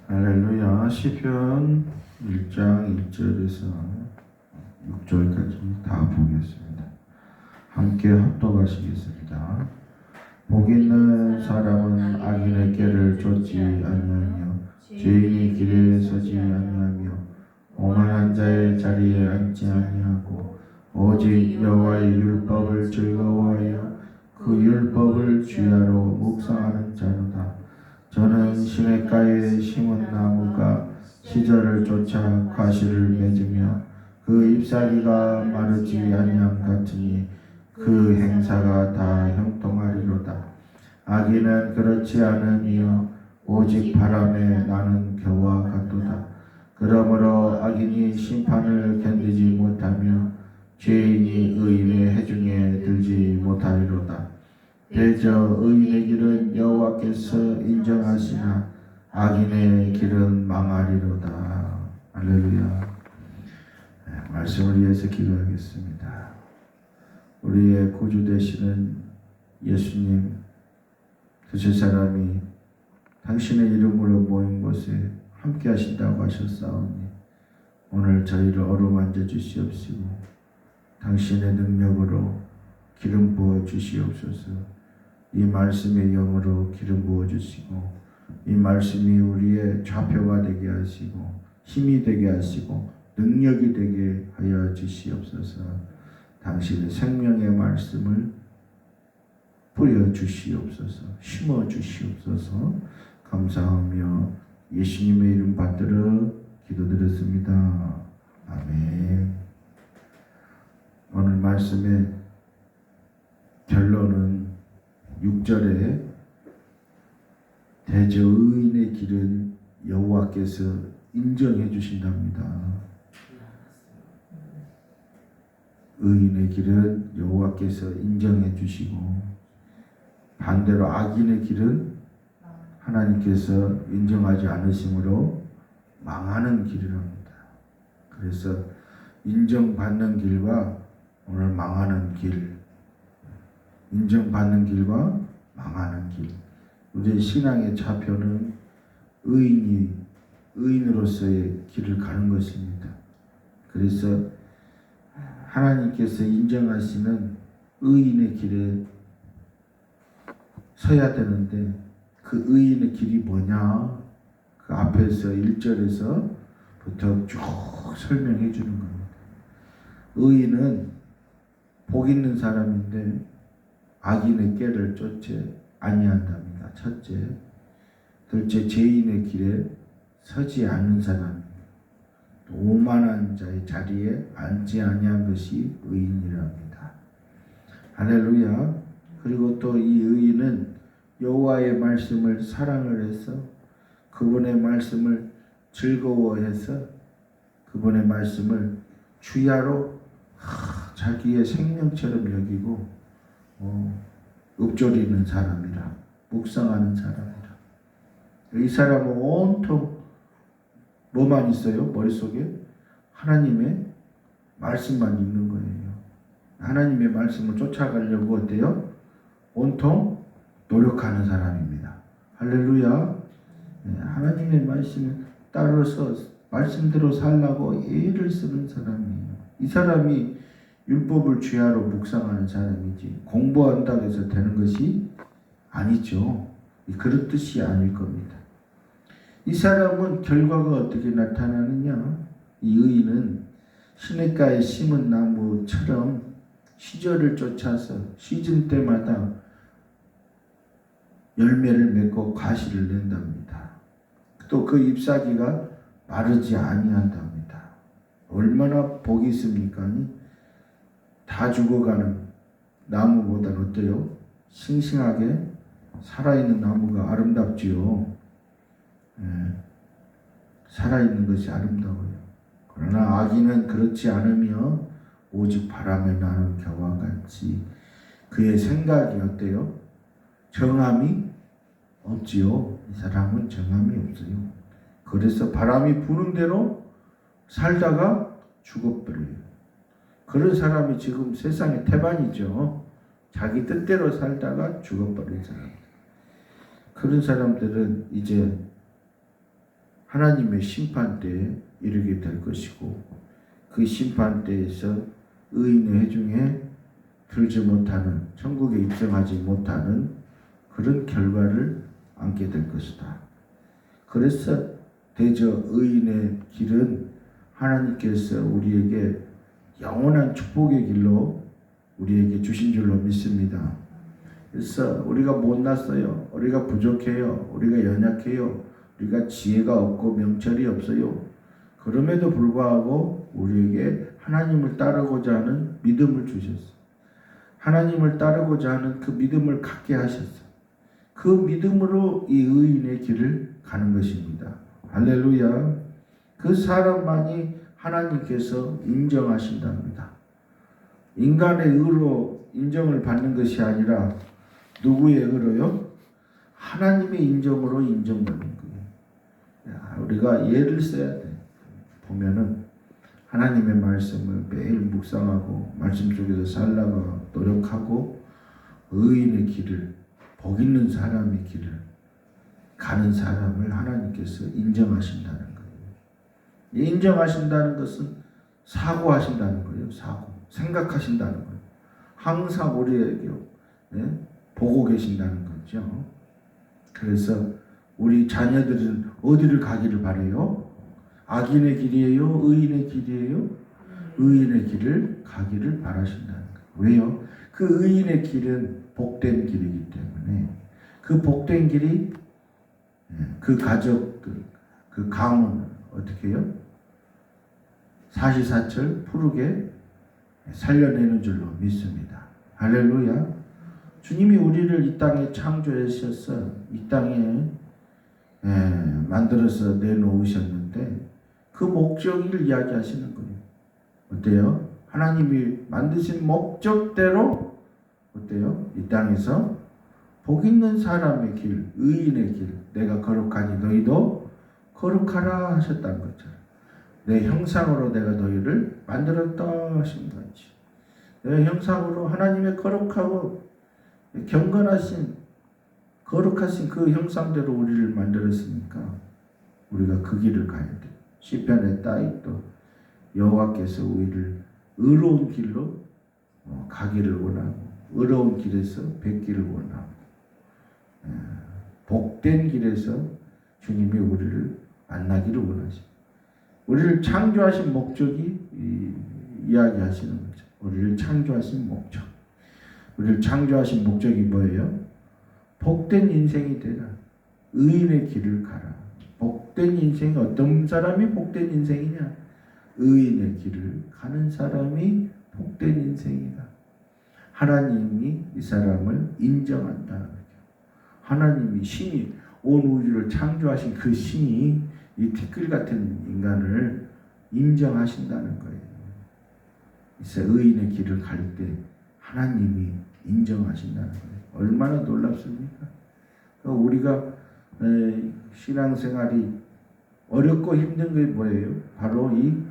할렐루야. 시편 1장 1절에서 6절까지 다 보겠습니다. 함께 합독하시겠습니다. 복 있는 사람은 악인의 꾀를 쫓지 아니하며 죄인의 길에 서지 아니하며 오만한 자의 자리에 앉지 아니하고 오직 여호와의 율법을 즐거워하여 그 율법을 주야로 묵상하는 자로다. 저는 시냇가에 심은 나무가 시절을 쫓아 과실을 맺으며 그 잎사귀가 마르지 아니함 같으니 그 행사가 다 형통하리로다. 악인은 그렇지 않으며 오직 바람에 나는 겨와 같도다. 그러므로 악인이 심판을 견디지 못하며 죄인이 의인의 해중에 들지 못하리로다. 대저 의인의 길은 여호와께서 인정하시나 악인의 길은 망하리로다. 할렐루야. 말씀을 위해서 기도하겠습니다. 우리의 구주 되시는 예수님, 두세 사람이 당신의 이름으로 모인 곳에 함께 하신다고 하셨사오니 오늘 저희를 어루만져 주시옵시고 당신의 능력으로 기름 부어 주시옵소서. 이 말씀의 영으로 기름 부어 주시고 이 말씀이 우리의 좌표가 되게 하시고 힘이 되게 하시고 능력이 되게 하여 주시옵소서. 당신의 생명의 말씀을 뿌려 주시옵소서. 심어 주시옵소서. 감사하며 예수님의 이름 받들어 기도드렸습니다. 아멘. 오늘 말씀의 결론은 6절에 대저 의인의 길은 여호와께서 인정해 주신답니다. 의인의 길은 여호와께서 인정해 주시고 반대로 악인의 길은 하나님께서 인정하지 않으심으로 망하는 길이랍니다. 그래서 인정받는 길과 오늘 망하는 길, 인정받는 길과 망하는 길. 우리의 신앙의 좌표는 의인으로서의 길을 가는 것입니다. 그래서 하나님께서 인정하시는 의인의 길에 서야 되는데 그 의인의 길이 뭐냐? 그 앞에서 1절에서부터 쭉 설명해 주는 겁니다. 의인은 복 있는 사람인데 악인의 꾀를 쫓지 아니한답니다. 첫째. 둘째, 죄인의 길에 서지 않는 사람, 오만한 자의 자리에 앉지 아니한 것이 의인이랍니다. 할렐루야. 그리고 또 이 의인은 여호와의 말씀을 사랑을 해서 그분의 말씀을 즐거워해서 그분의 말씀을 주야로 자기의 생명처럼 여기고 읊조리는 사람이라, 묵상하는 사람이라. 이 사람은 온통 뭐만 있어요? 머릿속에? 하나님의 말씀만 있는 거예요. 하나님의 말씀을 쫓아가려고 어때요? 온통 노력하는 사람입니다. 할렐루야. 하나님의 말씀을 따라서 말씀대로 살라고 애를 쓰는 사람이에요. 이 사람이 율법을 주야로 묵상하는 사람이지 공부한다고 해서 되는 것이 아니죠. 그런 뜻이 아닐 겁니다. 이 사람은 결과가 어떻게 나타나느냐? 이 의인은 시냇가에 심은 나무처럼 시절을 쫓아서 시즌 때마다 열매를 맺고 과실을 낸답니다. 또 그 잎사귀가 마르지 아니한답니다. 얼마나 복이 있습니까? 다 죽어가는 나무보다는 어때요? 싱싱하게 살아있는 나무가 아름답지요. 살아있는 것이 아름다워요. 그러나 악인은 그렇지 않으며 오직 바람에 나는 겨와 같이 그의 생각이 어때요? 정함이 없지요. 이 사람은 정함이 없어요. 그래서 바람이 부는 대로 살다가 죽어버려요. 그런 사람이 지금 세상의 태반이죠. 자기 뜻대로 살다가 죽어버린 사람. 그런 사람들은 이제 하나님의 심판대에 이르게 될 것이고, 그 심판대에서 의인의 회중에 들지 못하는, 천국에 입성하지 못하는 그런 결과를 안게 될 것이다. 그래서 대저 의인의 길은 하나님께서 우리에게 영원한 축복의 길로 우리에게 주신 줄로 믿습니다. 그래서 우리가 못났어요. 우리가 부족해요. 우리가 연약해요. 우리가 지혜가 없고 명철이 없어요. 그럼에도 불구하고 우리에게 하나님을 따르고자 하는 믿음을 주셨어요. 하나님을 따르고자 하는 그 믿음을 갖게 하셨어요. 그 믿음으로 이 의인의 길을 가는 것입니다. 할렐루야. 그 사람만이 하나님께서 인정하신답니다. 인간의 의로 인정을 받는 것이 아니라 누구의 의로요? 하나님의 인정으로 인정받는 거예요. 우리가 예를 써야 돼. 보면은 하나님의 말씀을 매일 묵상하고 말씀 속에서 살다가 노력하고 의인의 길을, 복 있는 사람의 길을 가는 사람을 하나님께서 인정하신다는 거예요. 인정하신다는 것은 사고하신다는 거예요. 사고. 생각하신다는 거예요. 항상 우리에게 보고 계신다는 거죠. 그래서 우리 자녀들은 어디를 가기를 바라요? 악인의 길이에요? 의인의 길이에요? 의인의 길을 가기를 바라신다는 거예요. 왜요? 그 의인의 길은 복된 길이기 때문에 그 복된 길이 그 가족들, 그 가문을 어떻게 해요? 사시사철 푸르게 살려내는 줄로 믿습니다. 할렐루야. 주님이 우리를 이 땅에 창조하셔서 이 땅에 만들어서 내놓으셨는데 그 목적을 이야기하시는 거예요. 어때요? 하나님이 만드신 목적대로 어때요? 이 땅에서 복 있는 사람의 길, 의인의 길, 내가 거룩하니 너희도 거룩하라 하셨다는 거죠. 내 형상으로 내가 너희를 만들었다 하신 거지. 내 형상으로 하나님의 거룩하고 경건하신 거룩하신 그 형상대로 우리를 만들었으니까 우리가 그 길을 가야 돼. 시편에 따있도 여호와께서 우리를 의로운 길로 가기를 원하고 의로운 길에서 뵙기를 원하고 복된 길에서 주님이 우리를 만나기를 원하십니다. 우리를 창조하신 목적이 이야기하시는 거죠. 우리를 창조하신 목적. 우리를 창조하신 목적이 뭐예요? 복된 인생이 되라. 의인의 길을 가라. 복된 인생이 어떤 사람이 복된 인생이냐? 의인의 길을 가는 사람이 복된 인생이다. 하나님이 이 사람을 인정한다는 거죠. 하나님이 신이 온 우주를 창조하신 그 신이 이 티끌 같은 인간을 인정하신다는 거예요. 그래서 의인의 길을 갈 때 하나님이 인정하신다는 거예요. 얼마나 놀랍습니까? 우리가 신앙생활이 어렵고 힘든 게 뭐예요? 바로 이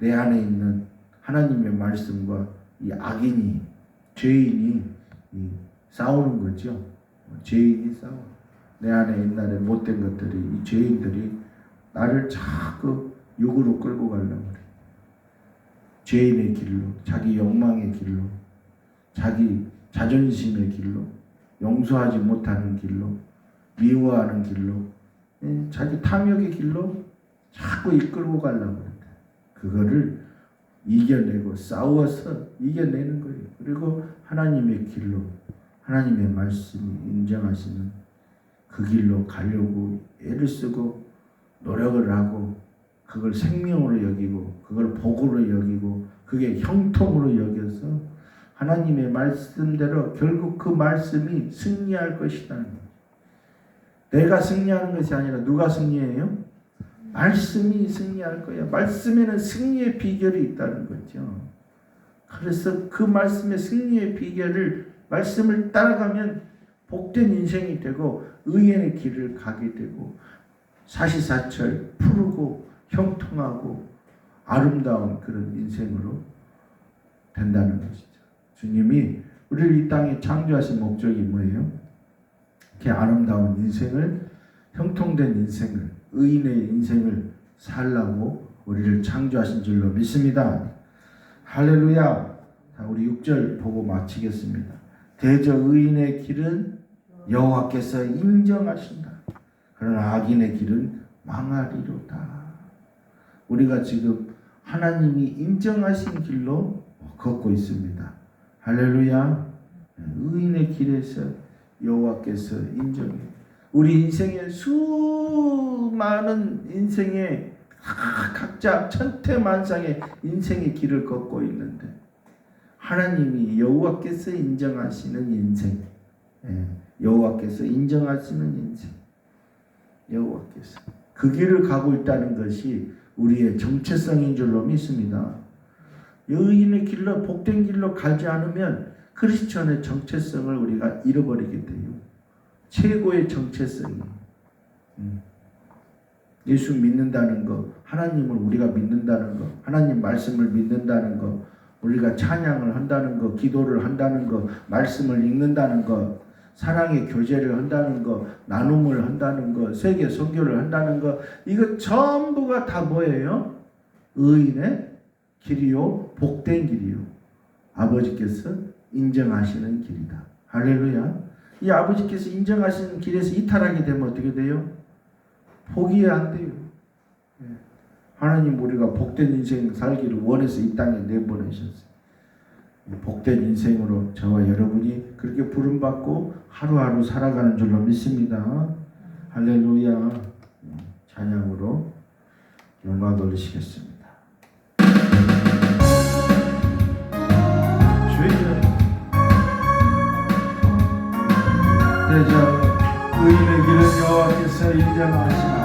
내 안에 있는 하나님의 말씀과 이 악인이, 죄인이 싸우는 거죠. 죄인이 싸워. 내 안에 옛날에 못된 것들이, 이 죄인들이 나를 자꾸 욕으로 끌고 가려고 그래. 죄인의 길로, 자기 욕망의 길로, 자기 자존심의 길로, 용서하지 못하는 길로, 미워하는 길로, 자기 탐욕의 길로 자꾸 이끌고 가려고 그래. 그거를 이겨내고 싸워서 이겨내는 거예요. 그리고 하나님의 길로, 하나님의 말씀이 인정하시는 그 길로 가려고 애를 쓰고 노력을 하고 그걸 생명으로 여기고 그걸 복으로 여기고 그게 형통으로 여겨서 하나님의 말씀대로 결국 그 말씀이 승리할 것이라는 거예요. 내가 승리하는 것이 아니라 누가 승리해요? 말씀이 승리할 거야. 말씀에는 승리의 비결이 있다는 거죠. 그래서 그 말씀의 승리의 비결을 말씀을 따라가면 복된 인생이 되고 의인의 길을 가게 되고 사시사철 푸르고 형통하고 아름다운 그런 인생으로 된다는 것이죠. 주님이 우리를 이 땅에 창조하신 목적이 뭐예요? 이렇게 아름다운 인생을 형통된 인생을, 의인의 인생을 살라고 우리를 창조하신 줄로 믿습니다. 할렐루야. 자, 우리 6절 보고 마치겠습니다. 대저 의인의 길은 여호와께서 인정하신다. 그러나 악인의 길은 망하리로다. 우리가 지금 하나님이 인정하신 길로 걷고 있습니다. 할렐루야. 의인의 길에서 여호와께서 인정해. 우리 인생의 수많은 인생의 각자 천태만상의 인생의 길을 걷고 있는데 하나님이 여호와께서 인정하시는 인생, 여호와께서 인정하시는 인생, 여호와께서 그 길을 가고 있다는 것이 우리의 정체성인 줄로 믿습니다. 의인의 길로, 복된 길로 가지 않으면 크리스천의 정체성을 우리가 잃어버리게 돼요. 최고의 정체성이 예수 믿는다는 것, 하나님을 우리가 믿는다는 것, 하나님 말씀을 믿는다는 것, 우리가 찬양을 한다는 것, 기도를 한다는 것, 말씀을 읽는다는 것, 사랑의 교제를 한다는 것, 나눔을 한다는 것, 세계 선교를 한다는 것, 이거 전부가 다 뭐예요? 의인의 길이요, 복된 길이요. 아버지께서 인정하시는 길이다. 할렐루야. 이 아버지께서 인정하시는 길에서 이탈하게 되면 어떻게 돼요? 포기 안 돼요. 하나님 우리가 복된 인생 살기를 원해서 이 땅에 내보내셨어요. 복된 인생으로 저와 여러분이 그렇게 부름받고 하루하루 살아가는 줄로 믿습니다. 할렐루야. 찬양으로 영광 돌리시겠습니다. 주여 대저 의인의 길은 여호와께서 인정하시나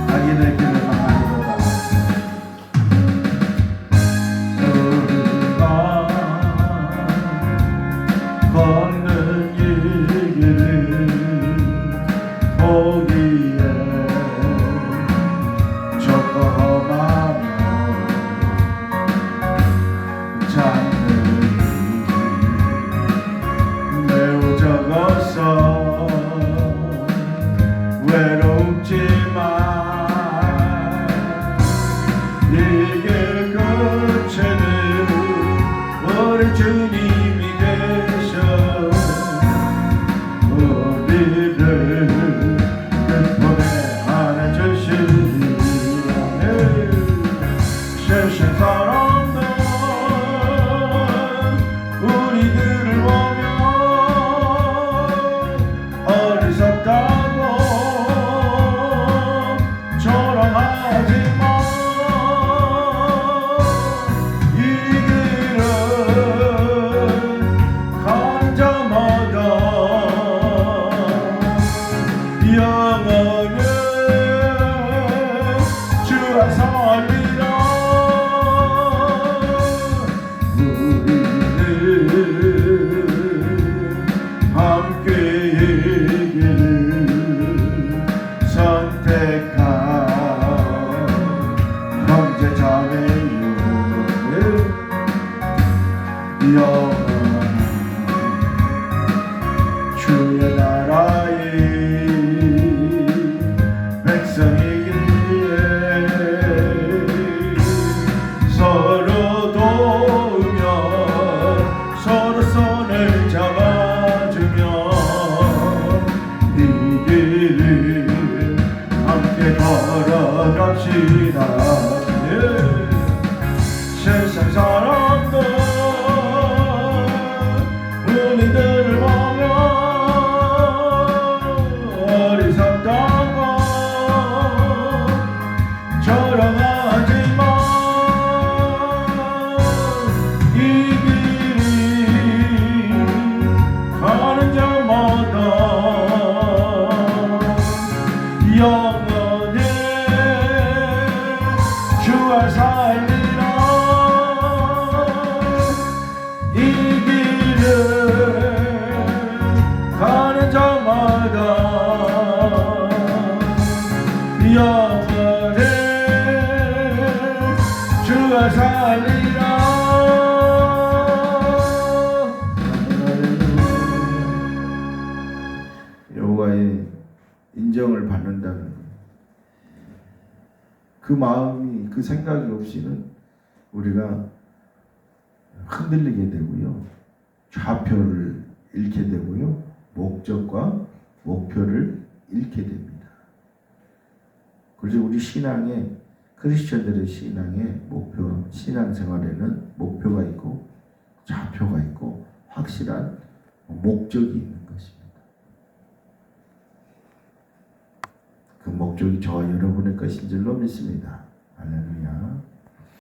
악인의 길은 망하리로다. 우리가 걷는 이 길은 보기에 좁고 험하며 잔들이 매우 적어서 외롭지만 이 길 끝에는 우리 주님이 계셔 우리를 기쁨에 안아주시니 세상 사람들 우리들을 보며 어리석다고 조롱하지만 이 길은 가는 자마다 영원히 주와 살리라. 우리는 함께 이 길을 선택한 형제 자매요. 영원한 주의 나라의 백성이기에 서로 도우며 서로 손을 잡아주며 이 길을 함께 걸어갑시다. 세상 사람들 우리들을 보며 어리석다고 조롱하지만 이 길이 가는 자마다 영원히 주와 살리라. 이 길을 가는 자마다 영원히 주와 살리라. 여호와의 인정을 받는다면 그 마음이 그 생각이 없이는 우리가 흔들리게 되고요. 좌표를 잃게 되고요. 목적과 목표를 잃게 됩니다. 그래서 우리 신앙에 크리스천들의 신앙의 목표, 신앙생활에는 목표가 있고 좌표가 있고 확실한 목적이 있는 것입니다. 그 목적이 저와 여러분의 것인 줄로 믿습니다. 할렐루야.